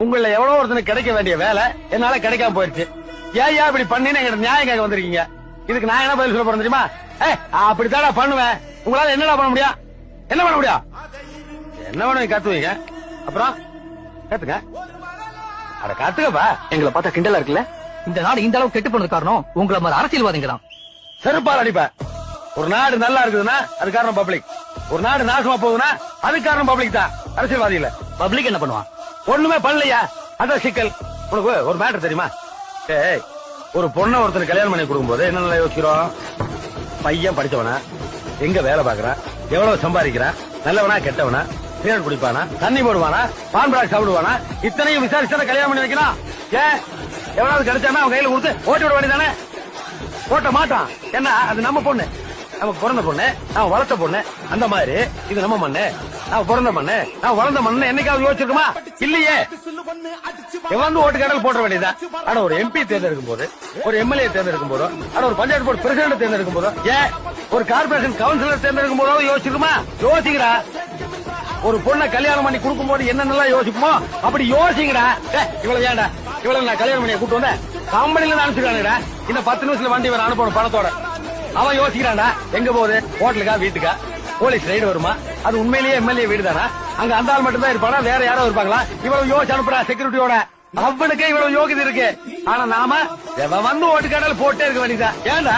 உங்கள எவ்வளவு ஒருத்தனுக்கு கிடைக்க வேண்டிய வேலை என்னால கிடைக்காம போயிருச்சு. ஏன் இப்படி பண்ணின்னு எங்க நியாயம் கேட்க வந்திருக்கீங்க. இதுக்கு நான் என்ன பதில் சொல்ல போறேன் தெரியுமா? அப்படித்தாடா பண்ணுவேன். உங்களால என்னடா பண்ண முடியும்? என்ன பண்ண முடியும்? என்ன வேணும் கத்துவீங்க? அப்புறம் கத்துங்க. அட கத்துக்கப்பா. எங்களை பார்த்தா கிண்டலா இருக்குல்ல? இந்த நாடு இந்த அளவுக்கு கெட்டு போனது காரணம் உங்களை மாதிரி அரசியல்வாதிங்க தான். செருப்பால் அடிப்ப. ஒரு நாடு நல்லா இருக்குதுன்னா அது காரணம் பப்ளிக். ஒரு நாடு நாசமா போகுதுன்னா அது காரணம் பப்ளிக் தான், அரசியல்வாதி இல்ல. பப்ளிக் என்ன பண்ணுவான்? ஒண்ணுமே பண்ணலையா? அதான் சிக்கல். உனக்கு ஒரு மேட்டர் தெரியுமா? ஒரு பொண்ணை ஒருத்தர் கல்யாணம் பண்ணி கொடுக்கும் போது என்ன யோசிக்கிறோம்? பையன் படிச்சவனா, எங்க வேலை பாக்குறான், எவ்வளவு சம்பாதிக்கிறான், நல்லவனா கெட்டவனா, சீரட் குடிப்பானா, தண்ணி போடுவானா, பான்பராக் சாப்பிடுவானா, இத்தனையும் விசாரிச்சு கல்யாணம் பண்ணி வைக்கலாம். ஏன் எவ்வளவு கிடைச்சானா அவன் கையில கொடுத்து ஓட்டி விட வேண்டியதானே? ஓட்ட மாட்டான். என்ன, அது நம்ம பொண்ணு, நமக்கு பிறந்த பொண்ணு, நான் வளர்த்த பொண்ணு. அந்த மாதிரி இது நம்ம மண்ணு, நான் பிறந்த மண்ணு, நான் வளர்ந்த மண்ணு என்னைக்காவது யோசிச்சிருக்குமா? இல்லையே. எவ்வளவு ஓட்டு கடல் போட வேண்டியதா? ஆனா ஒரு எம்பி தேர்ந்தெடுக்கும் போது, ஒரு எம்எல்ஏ தேர்ந்தெடுக்கும் போதோ, ஆனா ஒரு பஞ்சாயத்து போர்டு பிரசிடண்ட் தேர்ந்தெடுக்கும் போதோ, ஏன் ஒரு கார்பரேஷன் கவுன்சிலர் தேர்ந்தெடுக்கும் போதோ யோசிச்சிருக்குமா? யோசிக்கிறா. ஒரு பொண்ணை கல்யாணம் பண்ணி கொடுக்கும் போது என்னென்னலாம் யோசிப்போமோ அப்படி யோசிங்கடா. இவ்வளவு ஏன்டா இவ்வளவு நான் கல்யாணம் பண்ணி கூட்டு வந்தேன், கம்பெனில அனுப்பிச்சிருக்கானுடா. இன்னும் 10 நிமிஷத்துல வண்டி வர அனுப்பணும் பணத்தோட. அவன் யோசிக்கிறான்டா, எங்க போகுது? ஹோட்டலுக்கா, வீட்டுக்கா, போலீஸ் ரைடு வருமா? அது உண்மையிலேயே எம்எல்ஏ வீடு தானா? அங்க அந்த ஆள் மட்டும் தான் இருப்பானா? வேற யாரோ இருப்பாங்களா? இவ்வளவு யோசிச்சு அனுப்புறா செக்யூரிட்டியோட. அவனுக்கே இவ்வளவு யோகிதை இருக்கு. ஆனா நாம வந்து ஓட்டு கடல் போட்டே இருக்க வேண்டியதா. ஏன்டா?